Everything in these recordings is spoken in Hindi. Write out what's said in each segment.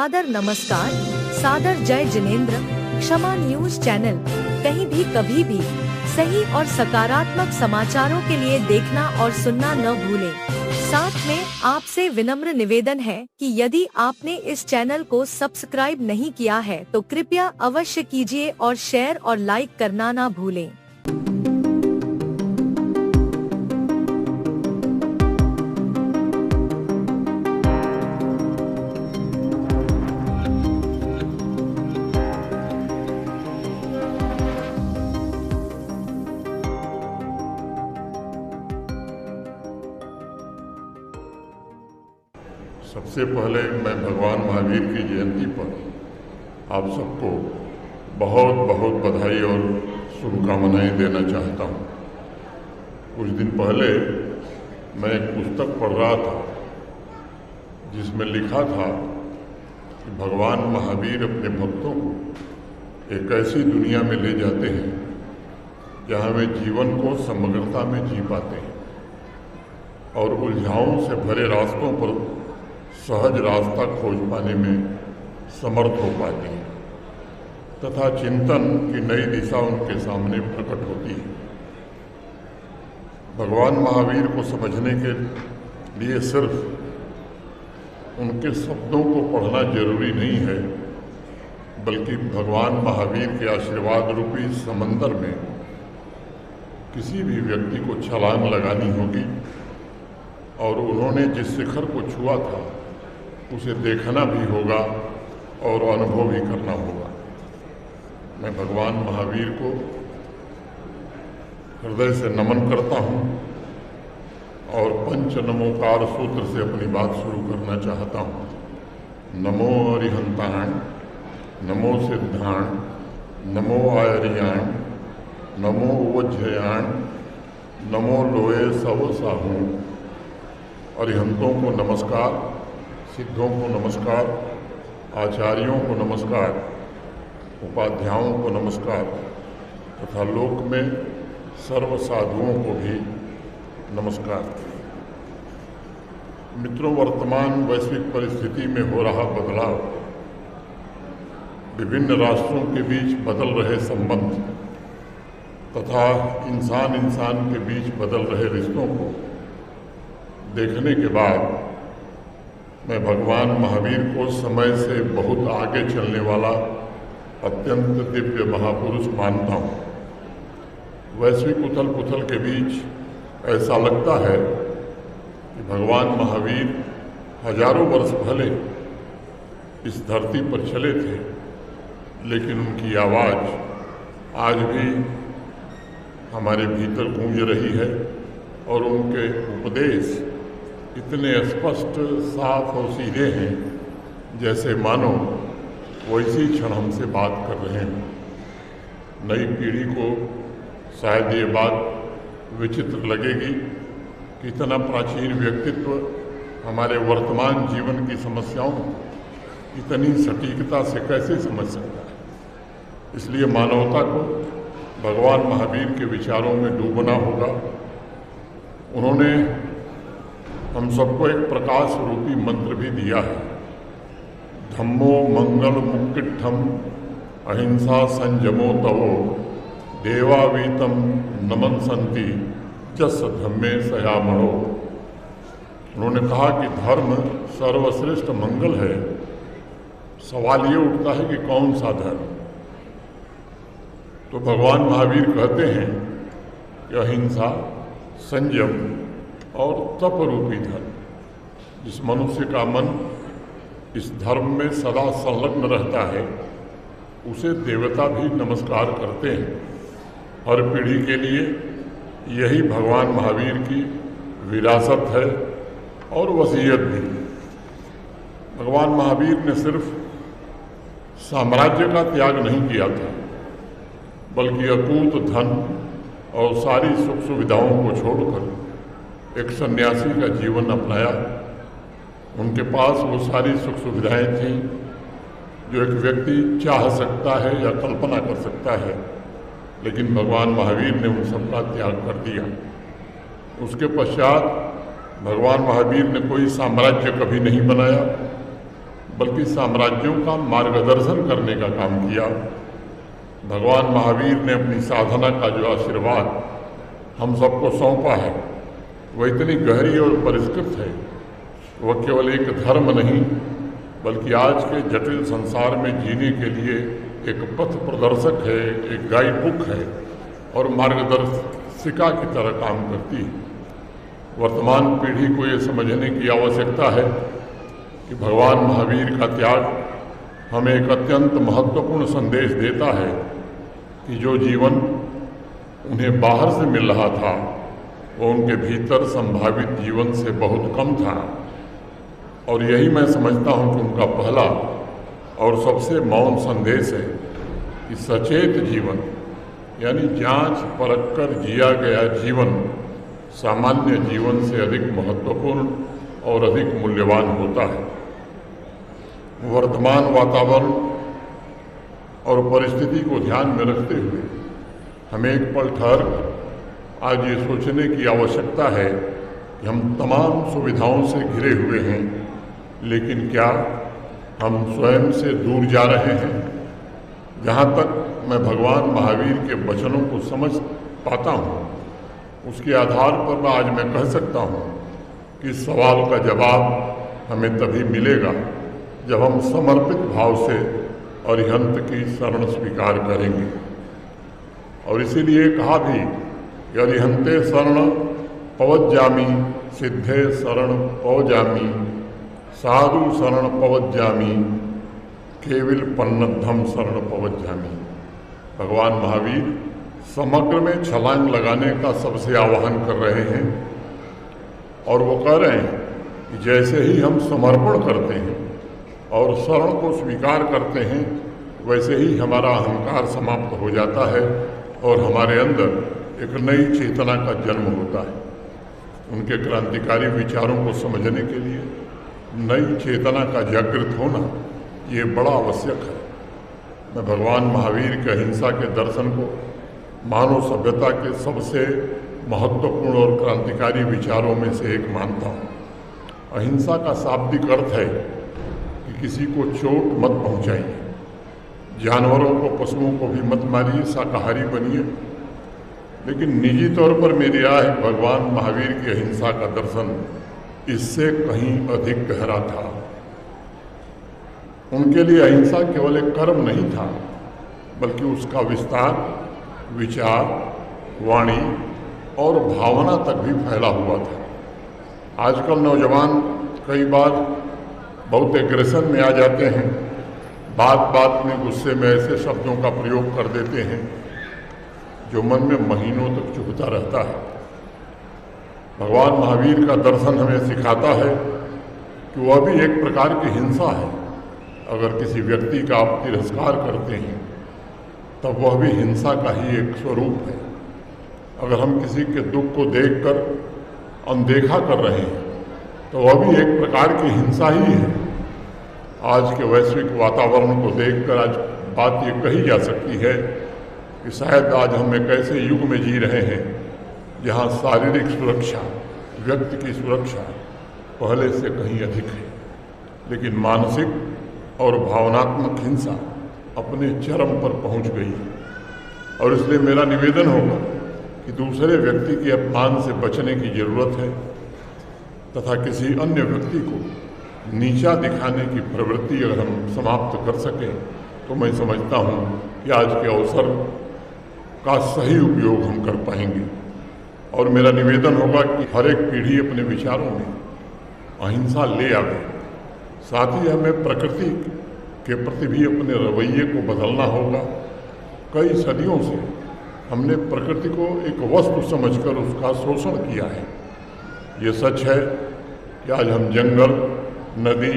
सादर नमस्कार, सादर जय जिनेंद्र। क्षमा न्यूज चैनल कहीं भी कभी भी सही और सकारात्मक समाचारों के लिए देखना और सुनना न भूलें। साथ में आपसे विनम्र निवेदन है कि यदि आपने इस चैनल को सब्सक्राइब नहीं किया है तो कृपया अवश्य कीजिए और शेयर और लाइक करना ना भूलें। सबसे पहले मैं भगवान महावीर की जयंती पर आप सबको बहुत बहुत बधाई और शुभकामनाएं देना चाहता हूं। कुछ दिन पहले मैं एक पुस्तक पढ़ रहा था जिसमें लिखा था कि भगवान महावीर अपने भक्तों को एक ऐसी दुनिया में ले जाते हैं जहां वे जीवन को समग्रता में जी पाते हैं और उलझाओं से भरे रास्तों पर सहज रास्ता खोज पाने में समर्थ हो पाते हैं तथा चिंतन की नई दिशा उनके सामने प्रकट होती है। भगवान महावीर को समझने के लिए सिर्फ उनके शब्दों को पढ़ना जरूरी नहीं है, बल्कि भगवान महावीर के आशीर्वाद रूपी समंदर में किसी भी व्यक्ति को छलांग लगानी होगी और उन्होंने जिस शिखर को छुआ था उसे देखना भी होगा और अनुभव भी करना होगा। मैं भगवान महावीर को हृदय से नमन करता हूँ और पंच नमोकार सूत्र से अपनी बात शुरू करना चाहता हूँ। नमो अरिहंताण, नमो सिद्धाण, नमो आयरियाण, नमो वज्रयाण, नमो लोए सब साहू। अरिहंतों को नमस्कार, सिद्धों को नमस्कार, आचार्यों को नमस्कार, उपाध्यायों को नमस्कार तथा लोक में सर्व साधुओं को भी नमस्कार। मित्रों, वर्तमान वैश्विक परिस्थिति में हो रहा बदलाव, विभिन्न राष्ट्रों के बीच बदल रहे संबंध तथा इंसान इंसान के बीच बदल रहे रिश्तों को देखने के बाद मैं भगवान महावीर को समय से बहुत आगे चलने वाला अत्यंत दिव्य महापुरुष मानता हूँ। वैश्विक उथल पुथल के बीच ऐसा लगता है कि भगवान महावीर हजारों वर्ष पहले इस धरती पर चले थे, लेकिन उनकी आवाज़ आज भी हमारे भीतर गूंज रही है और उनके उपदेश इतने स्पष्ट, साफ और सीधे हैं जैसे मानो वो इसी क्षण हमसे बात कर रहे हैं। नई पीढ़ी को शायद ये बात विचित्र लगेगी कि इतना प्राचीन व्यक्तित्व हमारे वर्तमान जीवन की समस्याओं को इतनी सटीकता से कैसे समझ सकता है। इसलिए मानवता को भगवान महावीर के विचारों में डूबना होगा। उन्होंने हम सबको एक प्रकाश रूपी मंत्र भी दिया है। धम्मो मंगल मुक्तिठम अहिंसा संयमो तवो देवावीतम नमन संति जस धम्मे सयामणो। उन्होंने कहा कि धर्म सर्वश्रेष्ठ मंगल है। सवाल ये उठता है कि कौन सा धर्म? तो भगवान महावीर कहते हैं कि अहिंसा, संयम और तप रूपी धर्म। जिस मनुष्य का मन इस धर्म में सदा संलग्न रहता है उसे देवता भी नमस्कार करते हैं। हर पीढ़ी के लिए यही भगवान महावीर की विरासत है और वसीयत भी। भगवान महावीर ने सिर्फ साम्राज्य का त्याग नहीं किया था, बल्कि अकूत धन और सारी सुख सुविधाओं को छोड़कर एक सन्यासी का जीवन अपनाया। उनके पास वो सारी सुख सुविधाएं थीं जो एक व्यक्ति चाह सकता है या कल्पना कर सकता है, लेकिन भगवान महावीर ने उन सबका त्याग कर दिया। उसके पश्चात भगवान महावीर ने कोई साम्राज्य कभी नहीं बनाया, बल्कि साम्राज्यों का मार्गदर्शन करने का काम किया। भगवान महावीर ने अपनी साधना का जो आशीर्वाद हम सबको सौंपा है वह इतनी गहरी और परिष्कृत है। वह केवल एक धर्म नहीं बल्कि आज के जटिल संसार में जीने के लिए एक पथ प्रदर्शक है, एक गाइड बुक है और मार्गदर्शिका की तरह काम करती है। वर्तमान पीढ़ी को ये समझने की आवश्यकता है कि भगवान महावीर का त्याग हमें एक अत्यंत महत्वपूर्ण संदेश देता है कि जो जीवन उन्हें बाहर से मिल रहा था वो उनके भीतर संभावित जीवन से बहुत कम था। और यही मैं समझता हूँ कि उनका पहला और सबसे मौन संदेश है कि सचेत जीवन यानी जांच परख कर जिया गया जीवन सामान्य जीवन से अधिक महत्वपूर्ण और अधिक मूल्यवान होता है। वर्तमान वातावरण और परिस्थिति को ध्यान में रखते हुए हमें एक पल ठहर कर आज ये सोचने की आवश्यकता है कि हम तमाम सुविधाओं से घिरे हुए हैं, लेकिन क्या हम स्वयं से दूर जा रहे हैं? जहाँ तक मैं भगवान महावीर के वचनों को समझ पाता हूँ उसके आधार पर आज मैं कह सकता हूँ कि इस सवाल का जवाब हमें तभी मिलेगा जब हम समर्पित भाव से अरिहंत की शरण स्वीकार करेंगे। और इसीलिए कहा भी कि अरिहंते शरण पवज्जामि, सिद्धे शरण पवजामि, साधु शरण पवज्जामि, केवल पन्नद्धम शरण पवज्जामि। भगवान महावीर समग्र में छलांग लगाने का सबसे आह्वान कर रहे हैं और वो कह रहे हैं कि जैसे ही हम समर्पण करते हैं और शरण को स्वीकार करते हैं वैसे ही हमारा अहंकार समाप्त हो जाता है और हमारे अंदर एक नई चेतना का जन्म होता है। उनके क्रांतिकारी विचारों को समझने के लिए नई चेतना का जागृत होना ये बड़ा आवश्यक है। मैं भगवान महावीर के अहिंसा के दर्शन को मानव सभ्यता के सबसे महत्वपूर्ण और क्रांतिकारी विचारों में से एक मानता हूँ। अहिंसा का शाब्दिक अर्थ है कि किसी को चोट मत पहुँचाइए, जानवरों को पशुओं को भी मत मारिए, शाकाहारी बनिए। लेकिन निजी तौर पर मेरी राय है भगवान महावीर की अहिंसा का दर्शन इससे कहीं अधिक गहरा था। उनके लिए अहिंसा केवल एक कर्म नहीं था बल्कि उसका विस्तार विचार, वाणी और भावना तक भी फैला हुआ था। आजकल नौजवान कई बार बहुत एग्रेशन में आ जाते हैं, बात बात में गुस्से में ऐसे शब्दों का प्रयोग कर देते हैं जो मन में महीनों तक चुभता रहता है। भगवान महावीर का दर्शन हमें सिखाता है कि वह भी एक प्रकार की हिंसा है। अगर किसी व्यक्ति का आप तिरस्कार करते हैं तब वह भी हिंसा का ही एक स्वरूप है। अगर हम किसी के दुख को देखकर अनदेखा कर रहे हैं तो वह भी एक प्रकार की हिंसा ही है। आज के वैश्विक वातावरण को देखकर आज बात ये कही जा सकती है कि शायद आज हम एक ऐसे युग में जी रहे हैं जहाँ शारीरिक सुरक्षा, व्यक्ति की सुरक्षा पहले से कहीं अधिक है, लेकिन मानसिक और भावनात्मक हिंसा अपने चरम पर पहुंच गई है। और इसलिए मेरा निवेदन होगा कि दूसरे व्यक्ति के अपमान से बचने की जरूरत है तथा किसी अन्य व्यक्ति को नीचा दिखाने की प्रवृत्ति अगर हम समाप्त कर सकें तो मैं समझता हूँ कि आज के अवसर का सही उपयोग हम कर पाएंगे। और मेरा निवेदन होगा कि हर एक पीढ़ी अपने विचारों में अहिंसा ले आवे। साथ ही हमें प्रकृति के प्रति भी अपने रवैये को बदलना होगा। कई सदियों से हमने प्रकृति को एक वस्तु समझकर उसका शोषण किया है। ये सच है कि आज हम जंगल, नदी,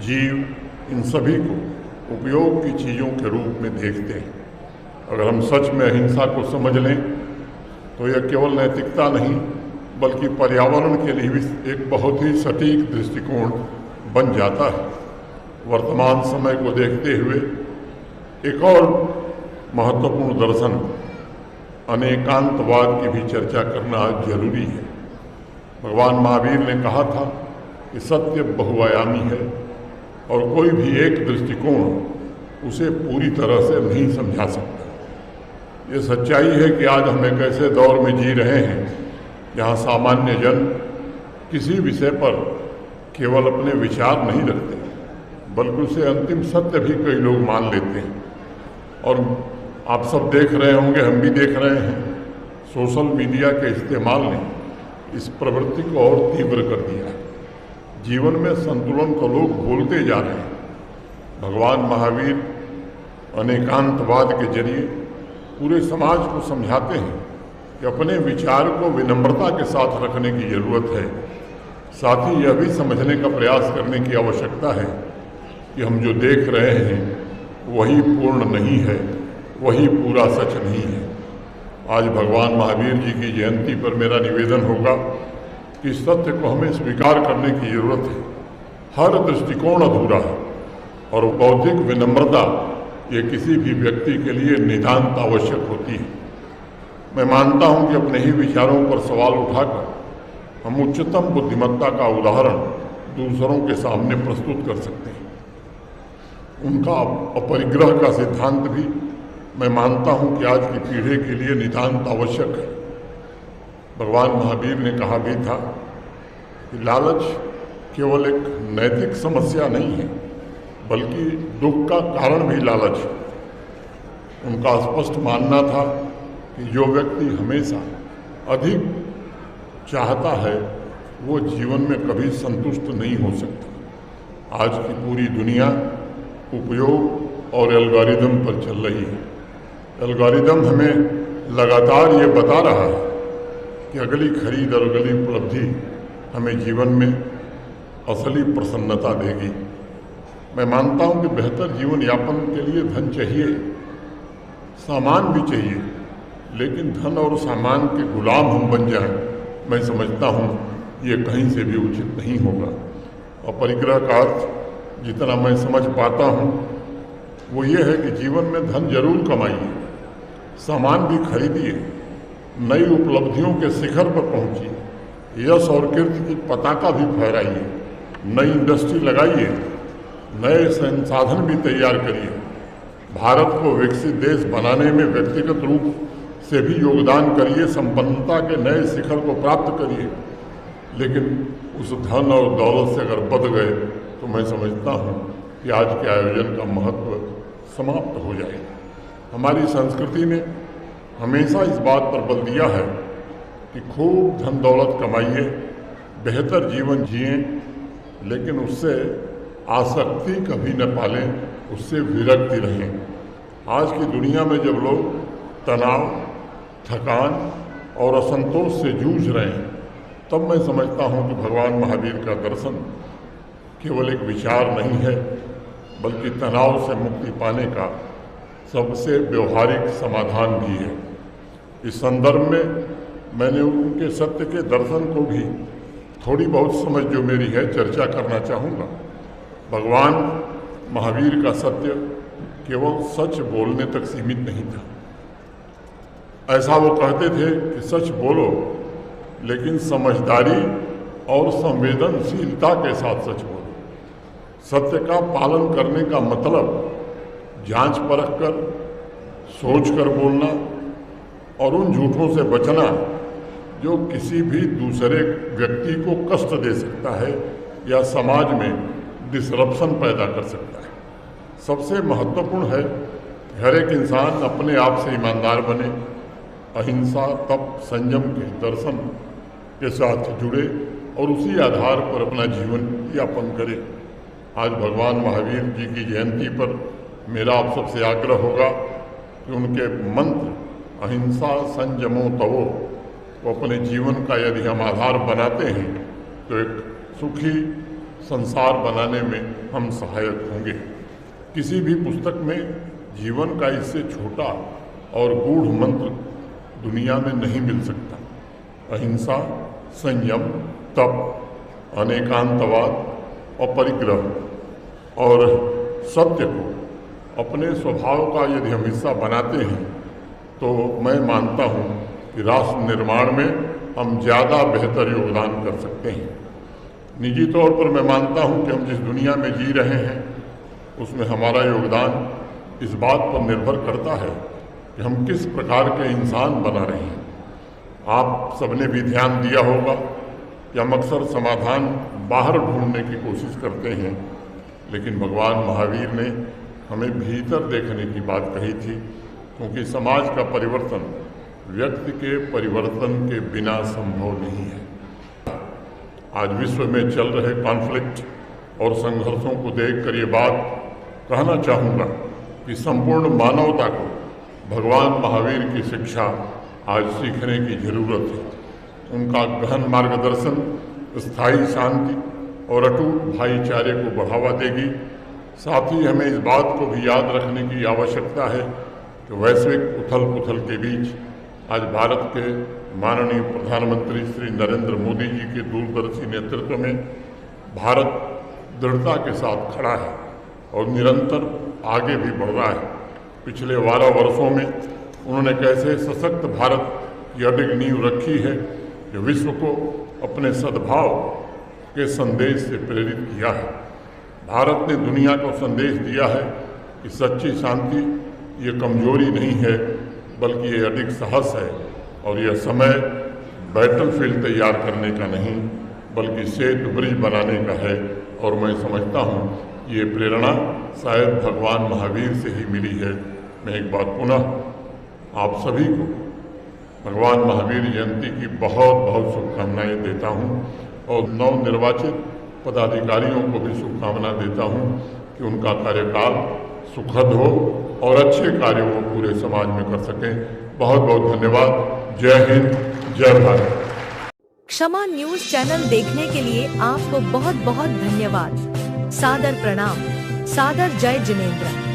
जीव इन सभी को उपयोग की चीज़ों के रूप में देखते हैं। अगर हम सच में अहिंसा को समझ लें तो यह केवल नैतिकता नहीं बल्कि पर्यावरण के लिए भी एक बहुत ही सटीक दृष्टिकोण बन जाता है। वर्तमान समय को देखते हुए एक और महत्वपूर्ण दर्शन अनेकांतवाद की भी चर्चा करना जरूरी है। भगवान महावीर ने कहा था कि सत्य बहुआयामी है, और कोई भी एक दृष्टिकोण उसे पूरी तरह से नहीं समझा सकता। ये सच्चाई है कि आज हम एक ऐसे दौर में जी रहे हैं जहाँ सामान्य जन किसी विषय पर केवल अपने विचार नहीं रखते, बल्कि उसे अंतिम सत्य भी कई लोग मान लेते हैं। और आप सब देख रहे होंगे, हम भी देख रहे हैं, सोशल मीडिया के इस्तेमाल ने इस प्रवृत्ति को और तीव्र कर दिया है। जीवन में संतुलन को लोग भूलते जा रहे हैं। भगवान महावीर अनेकांतवाद के जरिए पूरे समाज को समझाते हैं कि अपने विचार को विनम्रता के साथ रखने की जरूरत है। साथ ही यह भी समझने का प्रयास करने की आवश्यकता है कि हम जो देख रहे हैं वही पूर्ण नहीं है, वही पूरा सच नहीं है। आज भगवान महावीर जी की जयंती पर मेरा निवेदन होगा कि सत्य को हमें स्वीकार करने की जरूरत है। हर दृष्टिकोण अधूरा है और बौद्धिक विनम्रता ये किसी भी व्यक्ति के लिए नितांत आवश्यक होती है। मैं मानता हूं कि अपने ही विचारों पर सवाल उठाकर हम उच्चतम बुद्धिमत्ता का उदाहरण दूसरों के सामने प्रस्तुत कर सकते हैं। उनका अपरिग्रह का सिद्धांत भी मैं मानता हूं कि आज की पीढ़ी के लिए नितांत आवश्यक है। भगवान महावीर ने कहा भी था कि लालच केवल एक नैतिक समस्या नहीं है, बल्कि दुख का कारण भी लालच है। उनका स्पष्ट मानना था कि जो व्यक्ति हमेशा अधिक चाहता है वो जीवन में कभी संतुष्ट नहीं हो सकता। आज की पूरी दुनिया उपयोग और एल्गोरिदम पर चल रही है। एल्गोरिदम हमें लगातार ये बता रहा है कि अगली खरीद और अगली उपलब्धि हमें जीवन में असली प्रसन्नता देगी। मैं मानता हूं कि बेहतर जीवन यापन के लिए धन चाहिए, सामान भी चाहिए, लेकिन धन और सामान के गुलाम हम बन जाएं, मैं समझता हूं ये कहीं से भी उचित नहीं होगा। और परिग्रह का अर्थ जितना मैं समझ पाता हूं वो ये है कि जीवन में धन जरूर कमाइए, सामान भी खरीदिए, नई उपलब्धियों के शिखर पर पहुंचिए, यश और कीर्ति की पताका भी फहराइए, नई इंडस्ट्री लगाइए, नए संसाधन भी तैयार करिए, भारत को विकसित देश बनाने में व्यक्तिगत रूप से भी योगदान करिए, संपन्नता के नए शिखर को प्राप्त करिए। लेकिन उस धन और दौलत से अगर बध गए तो मैं समझता हूँ कि आज के आयोजन का महत्व समाप्त हो जाएगा। हमारी संस्कृति ने हमेशा इस बात पर बल दिया है कि खूब धन दौलत कमाइए, बेहतर जीवन जिए, लेकिन उससे आसक्ति कभी न पालें, उससे विरक्ति रहें। आज की दुनिया में जब लोग तनाव, थकान और असंतोष से जूझ रहे हैं, तब मैं समझता हूँ कि भगवान महावीर का दर्शन केवल एक विचार नहीं है, बल्कि तनाव से मुक्ति पाने का सबसे व्यवहारिक समाधान भी है। इस संदर्भ में मैंने उनके सत्य के दर्शन को भी थोड़ी बहुत समझ जो मेरी है चर्चा करना चाहूँगा। भगवान महावीर का सत्य केवल सच बोलने तक सीमित नहीं था। ऐसा वो कहते थे कि सच बोलो, लेकिन समझदारी और संवेदनशीलता के साथ सच बोलो। सत्य का पालन करने का मतलब जांच परख कर, सोच कर बोलना और उन झूठों से बचना जो किसी भी दूसरे व्यक्ति को कष्ट दे सकता है या समाज में डिसरप्शन पैदा कर सकता है। सबसे महत्वपूर्ण है कि हर एक इंसान अपने आप से ईमानदार बने, अहिंसा, तप, संयम के दर्शन के साथ जुड़े और उसी आधार पर अपना जीवन यापन करे। आज भगवान महावीर जी की जयंती पर मेरा आप सबसे आग्रह होगा कि उनके मंत्र अहिंसा, संयमो तवो को अपने जीवन का यदि हम आधार बनाते हैं तो एक सुखी संसार बनाने में हम सहायक होंगे। किसी भी पुस्तक में जीवन का इससे छोटा और गूढ़ मंत्र दुनिया में नहीं मिल सकता। अहिंसा, संयम, तप, अनेकांतवाद और परिग्रह और सत्य को अपने स्वभाव का यदि हम हिस्सा बनाते हैं तो मैं मानता हूँ कि राष्ट्र निर्माण में हम ज़्यादा बेहतर योगदान कर सकते हैं। निजी तौर पर मैं मानता हूं कि हम जिस दुनिया में जी रहे हैं उसमें हमारा योगदान इस बात पर निर्भर करता है कि हम किस प्रकार के इंसान बना रहे हैं। आप सबने भी ध्यान दिया होगा कि हम अक्सर समाधान बाहर ढूंढने की कोशिश करते हैं, लेकिन भगवान महावीर ने हमें भीतर देखने की बात कही थी, क्योंकि समाज का परिवर्तन व्यक्ति के परिवर्तन के बिना संभव नहीं है। आज विश्व में चल रहे कॉन्फ्लिक्ट और संघर्षों को देखकर ये बात कहना चाहूँगा कि संपूर्ण मानवता को भगवान महावीर की शिक्षा आज सीखने की जरूरत है। उनका गहन मार्गदर्शन स्थायी शांति और अटूट भाईचारे को बढ़ावा देगी। साथ ही हमें इस बात को भी याद रखने की आवश्यकता है कि वैश्विक उथल पुथल के बीच आज भारत के माननीय प्रधानमंत्री श्री नरेंद्र मोदी जी के दूरदर्शी नेतृत्व में भारत दृढ़ता के साथ खड़ा है और निरंतर आगे भी बढ़ रहा है। पिछले 12 वर्षों में उन्होंने कैसे सशक्त भारत की अडिग नींव रखी है, जो विश्व को अपने सद्भाव के संदेश से प्रेरित किया है। भारत ने दुनिया को संदेश दिया है कि सच्ची शांति ये कमजोरी नहीं है, बल्कि ये अडिग साहस है, और यह समय बैटलफील्ड तैयार करने का नहीं बल्कि सेतु ब्रिज बनाने का है। और मैं समझता हूँ ये प्रेरणा शायद भगवान महावीर से ही मिली है। मैं एक बार पुनः आप सभी को भगवान महावीर जयंती की बहुत बहुत शुभकामनाएं देता हूँ और नवनिर्वाचित पदाधिकारियों को भी शुभकामना देता हूँ कि उनका कार्यकाल सुखद हो और अच्छे कार्यों को पूरे समाज में कर सकें। बहुत बहुत धन्यवाद। जय हिंद, जय भारत। क्षमा न्यूज चैनल देखने के लिए आपको बहुत बहुत धन्यवाद। सादर प्रणाम। सादर जय जिनेंद्र।